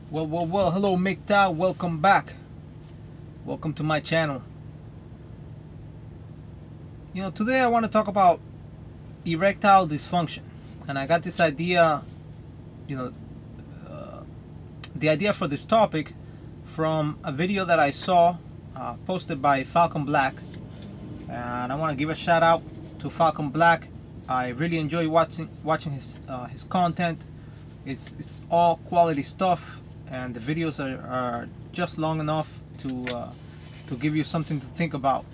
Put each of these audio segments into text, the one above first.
Well, hello MGTOW, welcome back. Welcome to my channel. Today I want to talk about erectile dysfunction. And I got this idea, you know, the idea for this topic from a video that I saw posted by Falcon Black. And I want to give a shout out to Falcon Black. I really enjoy watching his content. It's all quality stuff, and the videos are just long enough to give you something to think about.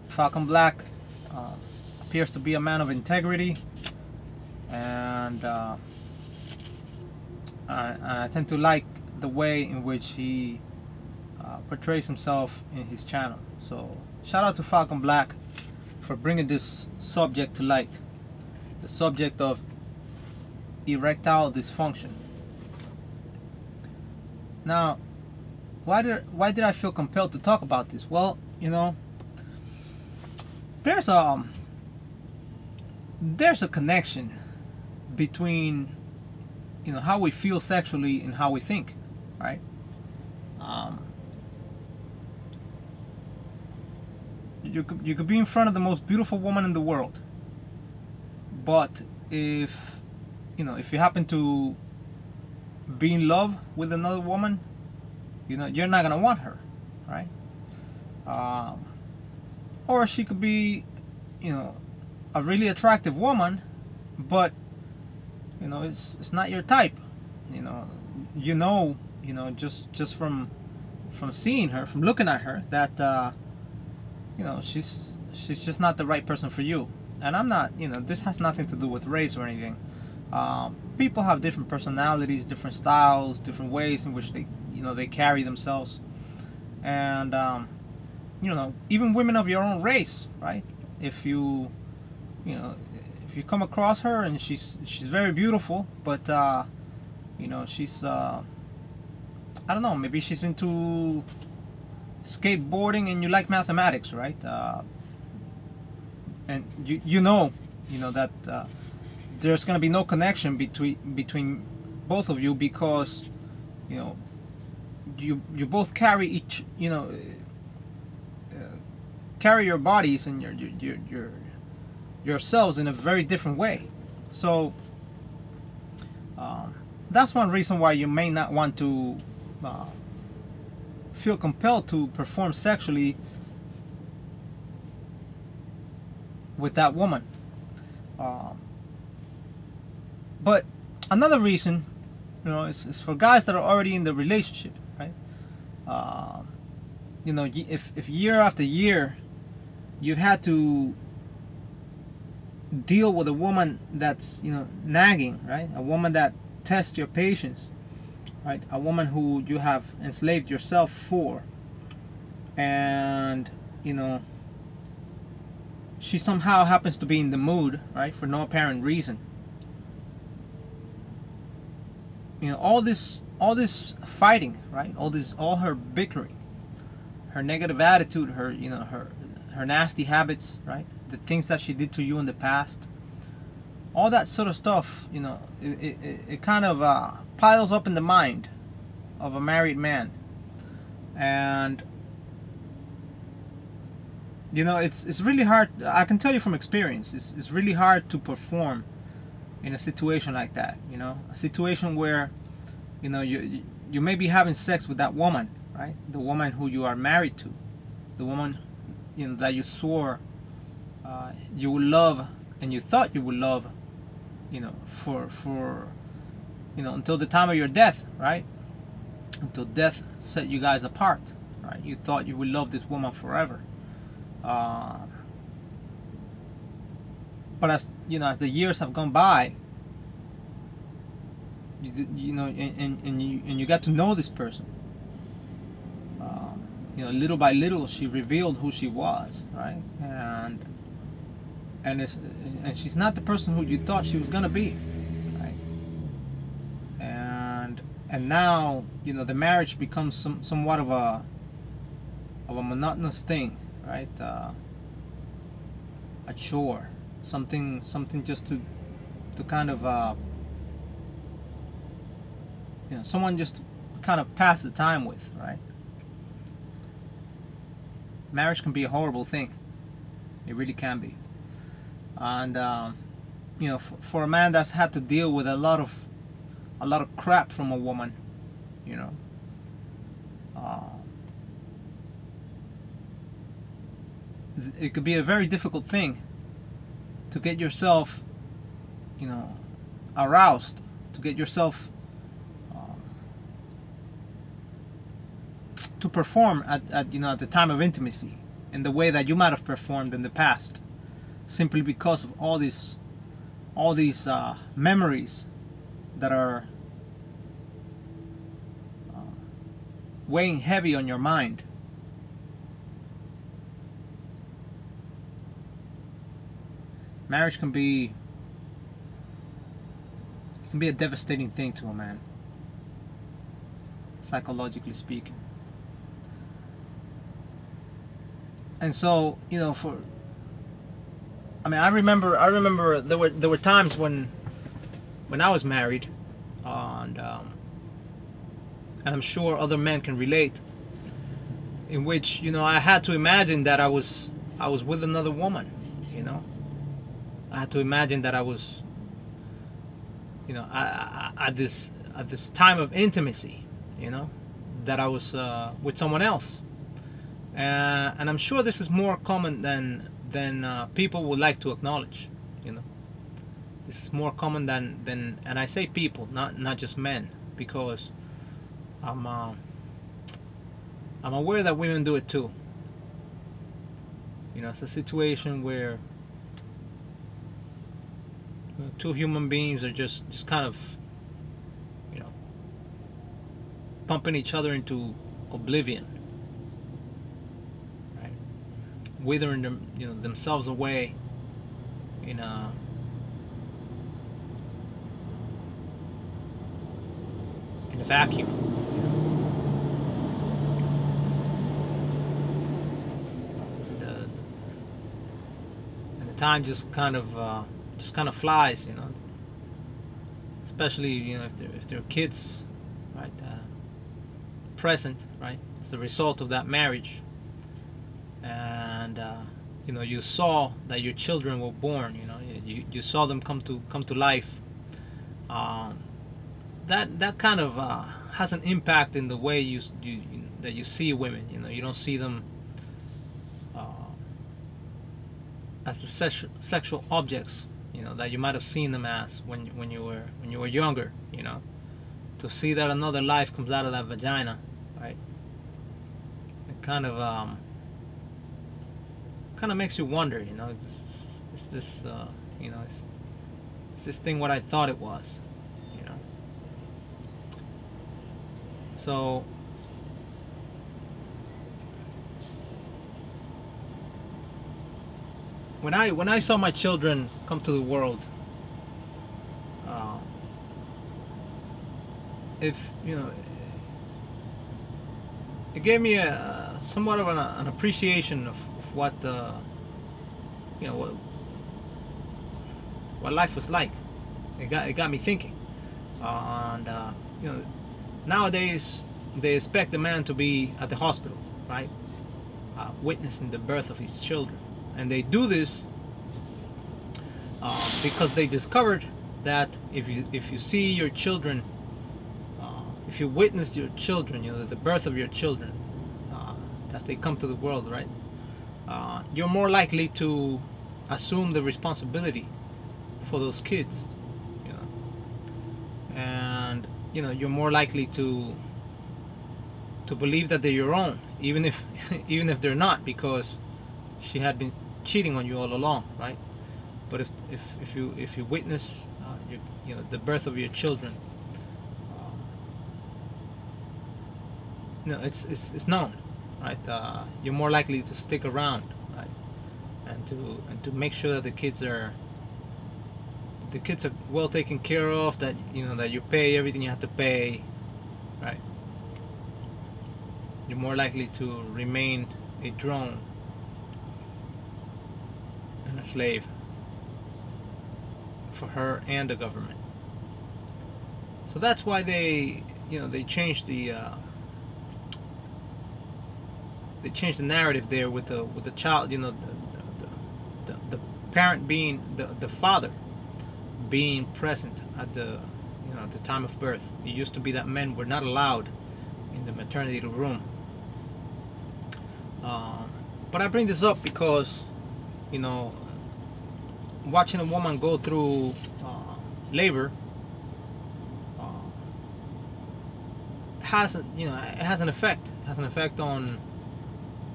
Falcon Black appears to be a man of integrity, and I tend to like the way in which he portrays himself in his channel. So shout out to Falcon Black for bringing this subject to light, the subject of erectile dysfunction. Now, why did I feel compelled to talk about this? Well, there's a connection between how we feel sexually and how we think, right? You could be in front of the most beautiful woman in the world, but if you happen to be in love with another woman, you're not gonna want her, right? Or she could be, a really attractive woman, but it's not your type. Just from seeing her, from looking at her, that she's just not the right person for you. And I'm not, this has nothing to do with race or anything. People have different personalities, different styles, different ways in which they carry themselves, and even women of your own race, right? If you come across her and she's very beautiful, but she's I don't know, maybe she's into skateboarding and you like mathematics, right? And you know that there's going to be no connection between both of you, because you both carry carry your bodies and yourselves in a very different way. So that's one reason why you may not want to feel compelled to perform sexually with that woman. But another reason, is for guys that are already in the relationship, right? If year after year you've had to deal with a woman that's nagging, right? A woman that tests your patience, right? A woman who you have enslaved yourself for, and she somehow happens to be in the mood, right, for no apparent reason. All this fighting, right? All her bickering, her negative attitude, her nasty habits, right? The things that she did to you in the past, all that sort of stuff, it kind of piles up in the mind of a married man, and it's really hard. I can tell you from experience, it's really hard to perform in a situation like that. A situation where you may be having sex with that woman, right? The woman who you are married to, the woman that you swore you would love, and you thought you would love, for until the time of your death, right? Until death set you guys apart, right? You thought you would love this woman forever. But as the years have gone by, and you got to know this person. Little by little, she revealed who she was, right? And she's not the person who you thought she was gonna be, right? And now the marriage becomes somewhat of a monotonous thing, right? A chore, something just to kind of someone just to kind of pass the time with, right? Marriage can be a horrible thing. It really can be. And for a man that's had to deal with a lot of crap from a woman, you know, it could be a very difficult thing to get yourself, aroused, to get yourself to perform at the time of intimacy in the way that you might have performed in the past, simply because of all these memories that are weighing heavy on your mind. Marriage can be a devastating thing to a man, psychologically speaking. And so, I remember there were times when I was married, and I'm sure other men can relate, in which I had to imagine that I was with another woman. I had to imagine that I was at this time of intimacy, that I was with someone else. And I'm sure this is more common than people would like to acknowledge. This is more common than and I say people, not just men, because I'm aware that women do it too. It's a situation where two human beings are just kind of pumping each other into oblivion, withering themselves away in a vacuum. And the time just kind of flies, especially if there are kids, right, present, right? It's the result of that marriage. And you saw that your children were born. You saw them come to life. That kind of has an impact in the way that you see women. You don't see them as the sexual objects that you might have seen them as when you were younger. To see that another life comes out of that vagina, right? It kind of makes you wonder, is this is this thing what I thought it was, So when I saw my children come to the world, it gave me somewhat of an appreciation of what what life was like. It got me thinking, and nowadays they expect the man to be at the hospital, right, witnessing the birth of his children, and they do this because they discovered that if you see your children, if you witness your children, the birth of your children as they come to the world, right, you're more likely to assume the responsibility for those kids, and you're more likely to believe that they're your own, even if they're not, because she had been cheating on you all along, right? But if you witness the birth of your children, it's known, right? You're more likely to stick around, right? And to make sure that the kids are well taken care of, that that you pay everything you have to pay, right? You're more likely to remain a drone and a slave for her and the government. So that's why they they changed the narrative there with the child, the parent being the father being present at the time of birth. It used to be that men were not allowed in the maternity room. But I bring this up because, watching a woman go through labor has an effect. It has an effect on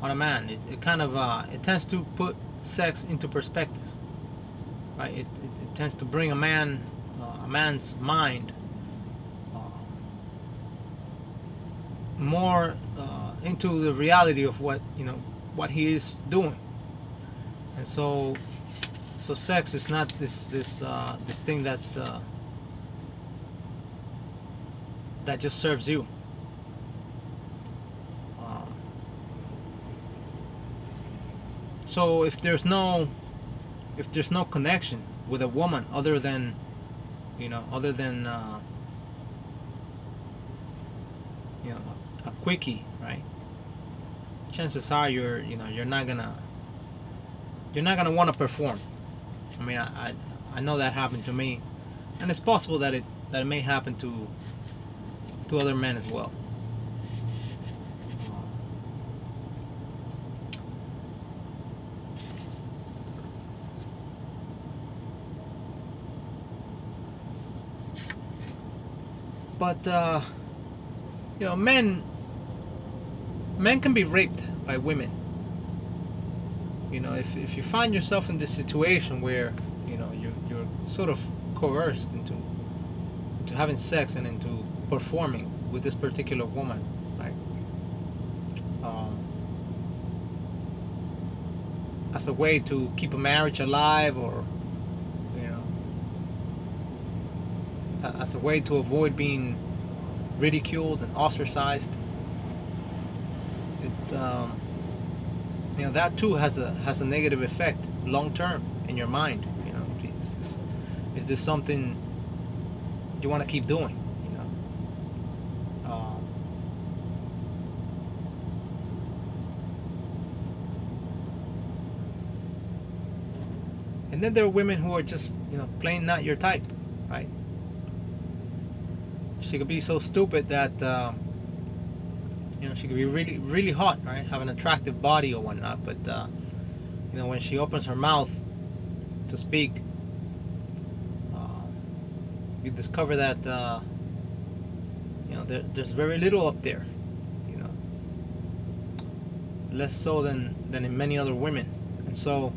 a man. It kind of it tends to put sex into perspective, right? It tends to bring a man's mind more into the reality of what he is doing. And so sex is not this thing that just serves you. So if there's no connection with a woman other than a quickie, right? Chances are you're not gonna want to perform. I mean, I know that happened to me, and it's possible that it may happen to other men as well. But men can be raped by women. If you find yourself in this situation where you're sort of coerced into having sex and into performing with this particular woman, right? As a way to keep a marriage alive, or as a way to avoid being ridiculed and ostracized. That too has a negative effect long term in your mind. Is this something you want to keep doing? And then there are women who are just plain not your type, right? She could be so stupid that she could be really, really hot, right? Have an attractive body or whatnot, but when she opens her mouth to speak, you discover that there's very little up there, less so than in many other women, and so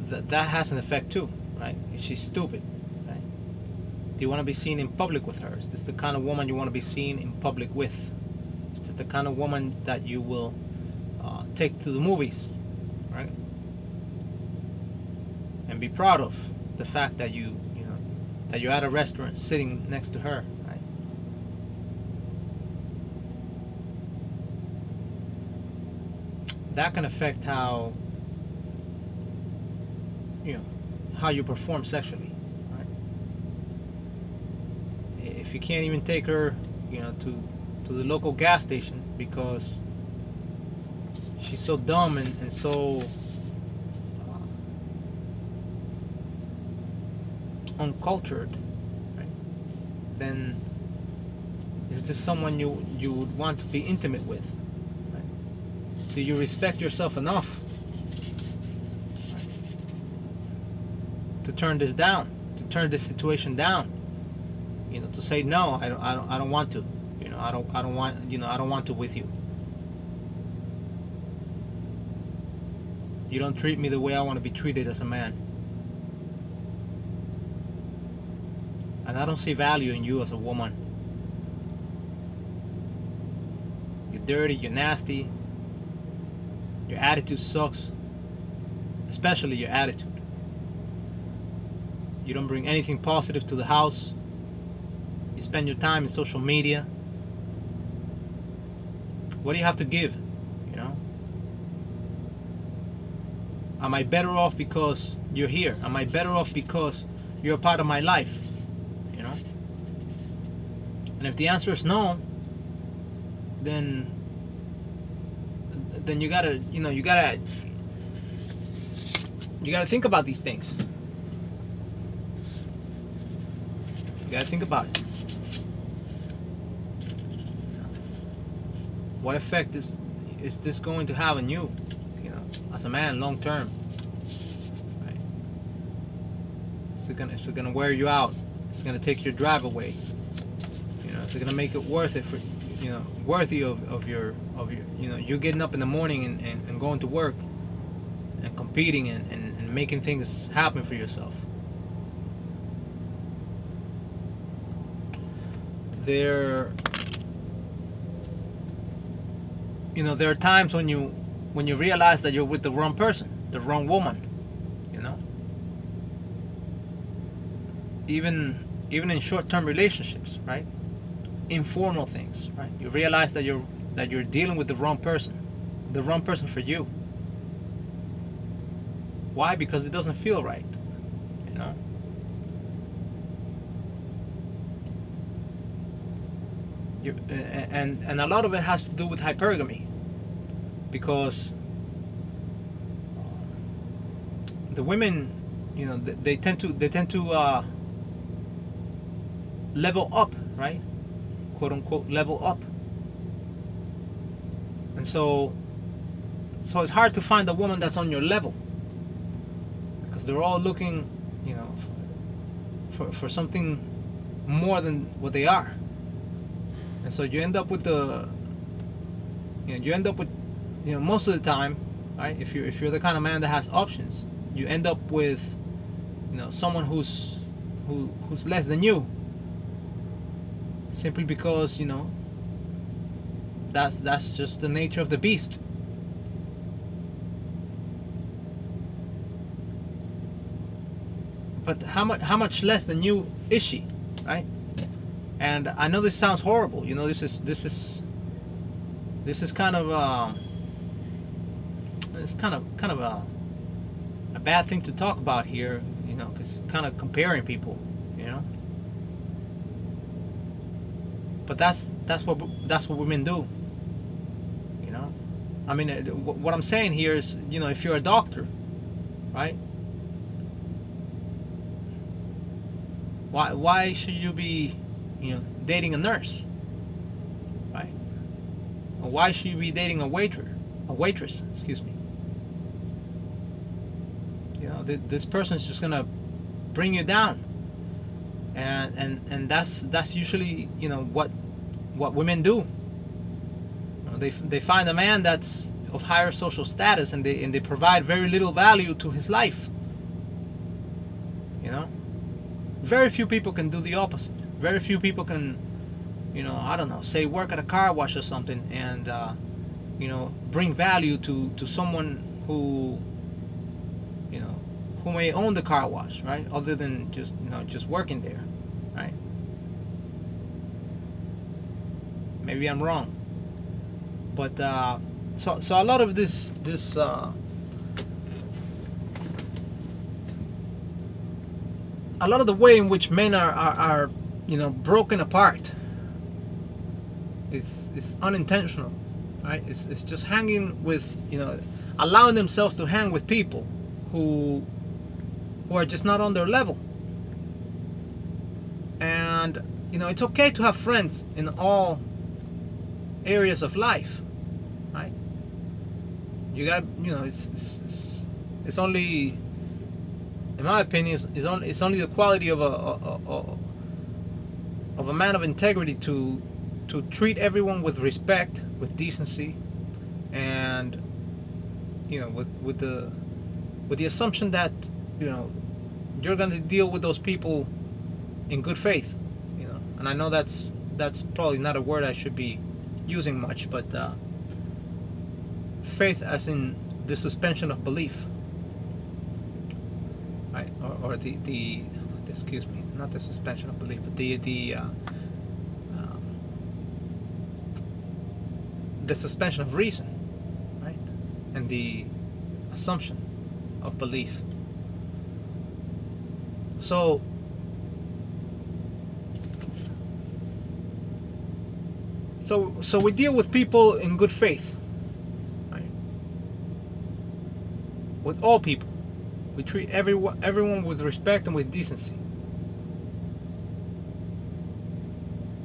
that has an effect too, right? She's stupid. Do you want to be seen in public with her? Is this the kind of woman you want to be seen in public with? Is this the kind of woman that you will take to the movies, right? And be proud of the fact that that you're at a restaurant sitting next to her, right? That can affect how you perform sexually. If you can't even take her, to the local gas station because she's so dumb and so uncultured, right? Then is this someone you would want to be intimate with? Right? Do you respect yourself enough, right, to turn this down, to turn this situation down? To say no, I don't want to. I don't want to with you. You don't treat me the way I want to be treated as a man. And I don't see value in you as a woman. You're dirty, you're nasty. Your attitude sucks. Especially your attitude. You don't bring anything positive to the house. You spend your time in social media. What do you have to give? Am I better off because you're here? Am I better off because you're a part of my life? And if the answer is no, then you gotta, you gotta think about these things. You gotta think about it. What effect is this going to have on you, as a man, long term? Right? Is it gonna wear you out? It's gonna take your drive away. It's gonna make it worth it for, worthy of your you getting up in the morning and going to work and competing and making things happen for yourself. There are times when you realize that you're with the wrong person, the wrong woman. Even in short-term relationships, right? Informal things, right? You realize that you're dealing with the wrong person for you. Why? Because it doesn't feel right, and a lot of it has to do with hypergamy, because the women, they tend to level up, right? Quote unquote level up. And so it's hard to find a woman that's on your level, because they're all looking, for something more than what they are. And so you end up with most of the time, right? If you're the kind of man that has options, you end up with, someone who's less than you, simply because that's just the nature of the beast. But how much less than you is she, right? And I know this sounds horrible. This is kind of it's kind of a bad thing to talk about here, because kind of comparing people, But that's what women do, I mean, what I'm saying here is, if you're a doctor, right? Why should you be, dating a nurse, right? Or why should you be dating a waitress? Excuse me. This person's just gonna bring you down, and that's usually what women do. They find a man that's of higher social status, and they provide very little value to his life. Very few people can do the opposite. Very few people can, I don't know, say work at a car wash or something, and bring value to someone who may own the car wash, right? Other than just working there, right? Maybe I'm wrong, but so a lot of this a lot of the way in which men are broken apart is unintentional, right? It's just hanging with, allowing themselves to hang with people who are just not on their level. And it's okay to have friends in all areas of life, right? You got, it's only, in my opinion, it's only the quality of a man of integrity to treat everyone with respect, with decency, and with the assumption that you're going to deal with those people in good faith. And I know that's probably not a word I should be using much, but faith as in the suspension of belief, right? Or the excuse me, not the suspension of belief, but the suspension of reason, right? And the assumption of belief. So So we deal with people in good faith, right? With all people, we treat everyone with respect and with decency,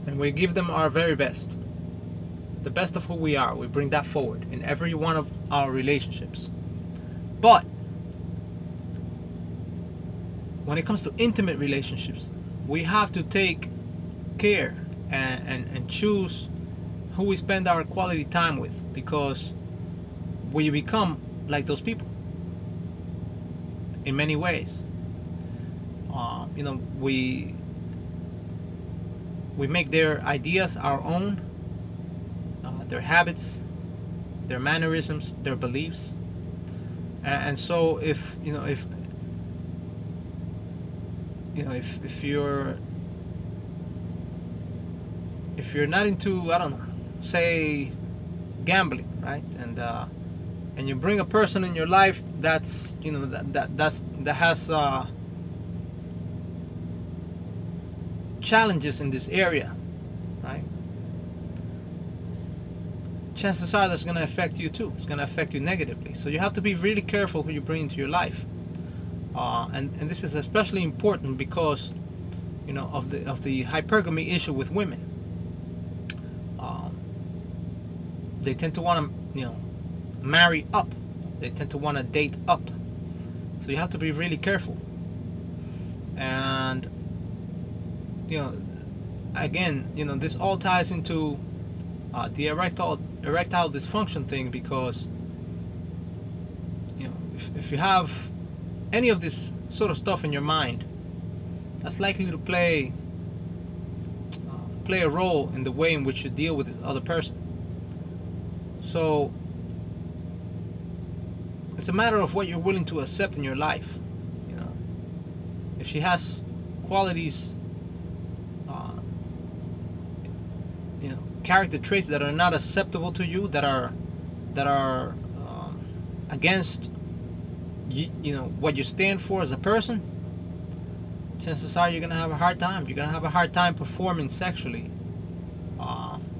and we give them our very best, the best of who we are. We bring that forward in every one of our relationships. But when it comes to intimate relationships, we have to take care and choose who we spend our quality time with, because we become like those people in many ways. We make their ideas our own, their habits, their mannerisms, their beliefs, and so if you're not into, I don't know, say gambling, right? And you bring a person in your life that's that has challenges in this area, right? Chances are that's going to affect you too. It's going to affect you negatively. So you have to be really careful who you bring into your life. And this is especially important because of the hypergamy issue with women. They tend to want to marry up. They tend to want to date up. So you have to be really careful. And again, this all ties into the erectile dysfunction thing, because if you have any of this sort of stuff in your mind, that's likely to play a role in the way in which you deal with the other person. So it's a matter of what you're willing to accept in your life. If she has qualities, character traits that are not acceptable to you, that are against what you stand for as a person, chances are you're gonna have a hard time. You're gonna have a hard time performing sexually,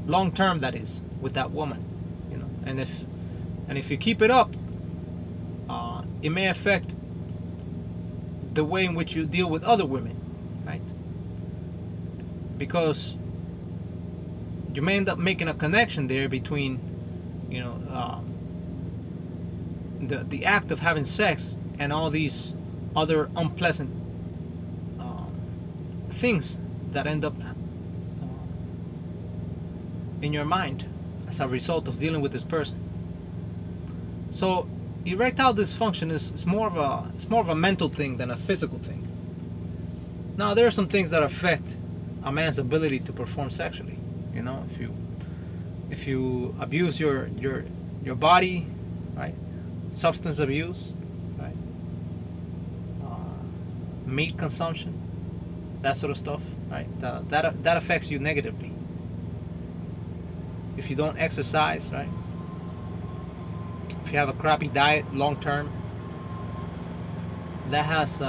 long term, that is, with that woman. And if you keep it up, it may affect the way in which you deal with other women, right? Because you may end up making a connection there between, the act of having sex and all these other unpleasant things that end up in your mind as a result of dealing with this person. So erectile dysfunction is more of a mental thing than a physical thing. Now, there are some things that affect a man's ability to perform sexually. If you abuse your body, right? Substance abuse, right? Meat consumption, that sort of stuff, right? That affects you negatively. If you don't exercise, right? If you have a crappy diet long term, that has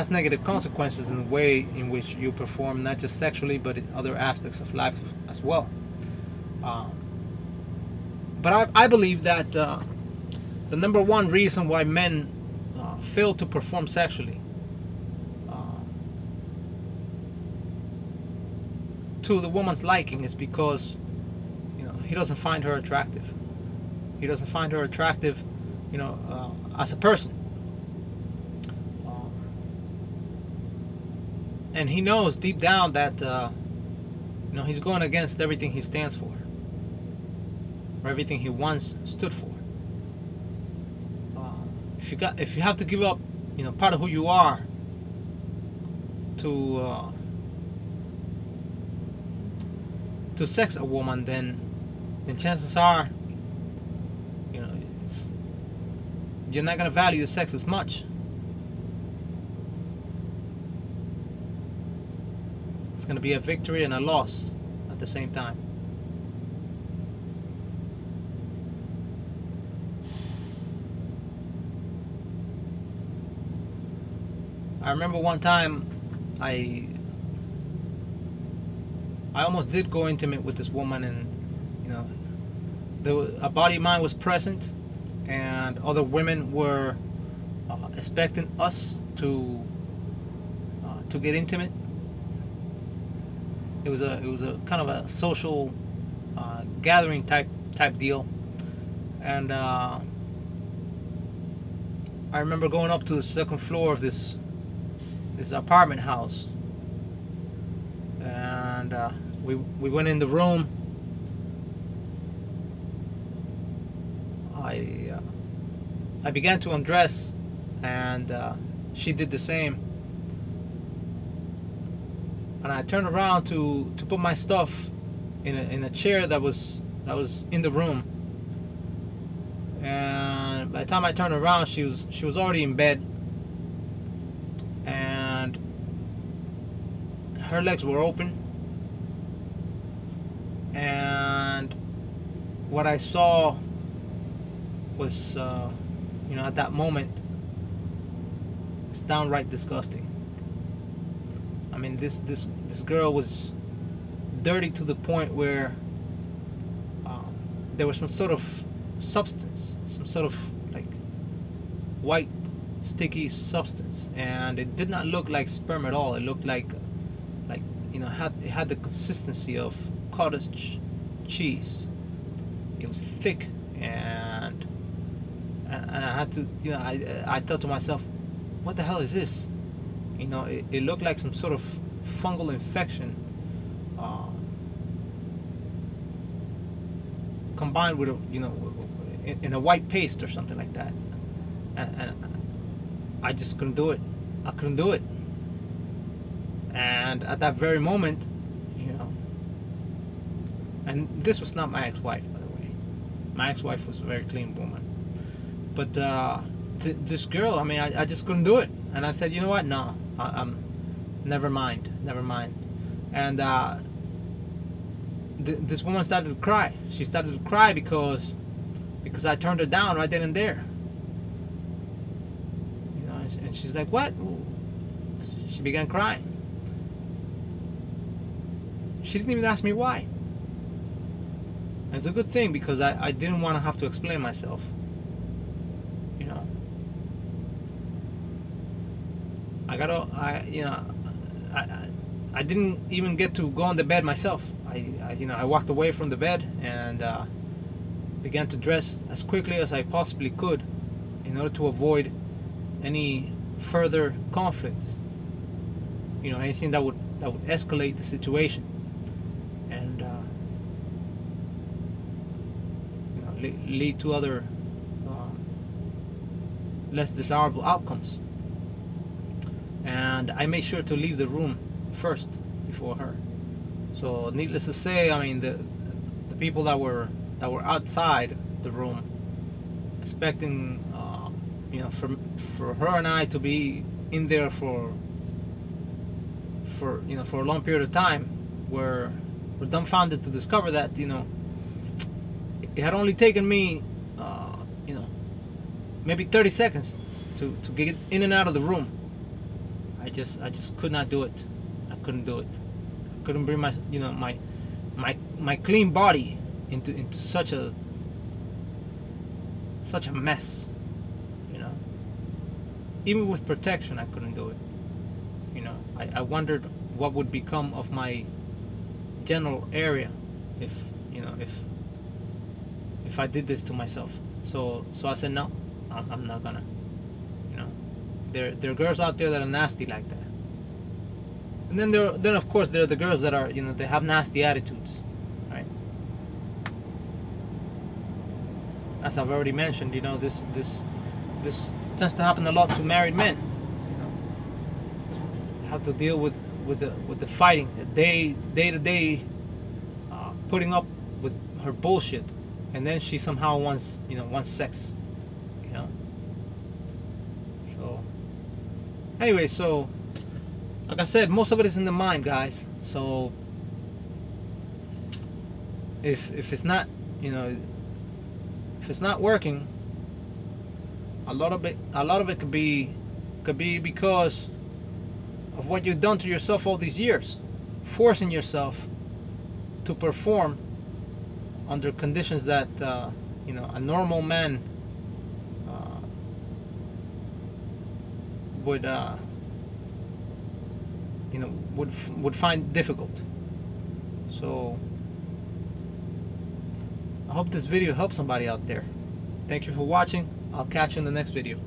negative consequences in the way in which you perform, not just sexually, but in other aspects of life as well. But I believe that the number one reason why men fail to perform sexually to the woman's liking is because he doesn't find her attractive. He doesn't find her attractive, as a person. And he knows deep down that he's going against everything he stands for, or everything he once stood for. If you have to give up, part of who you are to sex a woman, then chances are, you're not going to value sex as much. It's going to be a victory and a loss at the same time. I remember one time I I almost did go intimate with this woman, and you know, a body of mine was present, and other women were expecting us to get intimate. It was a kind of a social gathering type deal, and I remember going up to the second floor of this apartment house, and we went in the room. I began to undress, and she did the same. And I turned around to put my stuff in a chair that was in the room. And by the time I turned around, she was already in bed, and her legs were open. And what I saw was, at that moment, it's downright disgusting. I mean, this girl was dirty to the point where there was some sort of substance, some sort of like white sticky substance, and it did not look like sperm at all. It looked like it had the consistency of cottage cheese. It was thick, and I had to, I thought to myself, what the hell is this? It looked like some sort of fungal infection combined with in a white paste or something like that, and I just couldn't do it. I couldn't do it. And at that very moment, and this was not my ex-wife, by the way. My ex-wife was a very clean woman, but this girl, I mean, I just couldn't do it. And I said, you know what? No, never mind. And this woman started to cry. She started to cry because I turned her down right then and there. And she's like, what? She began crying. She didn't even ask me why. And it's a good thing, because I didn't want to have to explain myself. I didn't even get to go on the bed myself. I walked away from the bed and began to dress as quickly as I possibly could in order to avoid any further conflicts. Anything that would escalate the situation and lead to other less desirable outcomes. And I made sure to leave the room first before her. So needless to say, I mean, the people that were outside the room, expecting for her and I to be in there for a long period of time, were dumbfounded to discover that it had only taken me maybe 30 seconds to get in and out of the room. I just could not do it. I couldn't do it. I couldn't bring my clean body into such a mess. Even with protection, I couldn't do it. I wondered what would become of my genital area if I did this to myself. So I said, no, I'm not gonna. There are girls out there that are nasty like that. And then of course there are the girls that are, they have nasty attitudes, right? As I've already mentioned, this tends to happen a lot to married men. They have to deal with the fighting, the day to day, putting up with her bullshit, and then she somehow wants sex. So anyway, so like I said, most of it is in the mind, guys. So if it's not if it's not working, a lot of it could be because of what you've done to yourself all these years, forcing yourself to perform under conditions that you know, a normal man would you know, would find difficult. So I hope this video helps somebody out there. Thank you for watching. I'll catch you in the next video.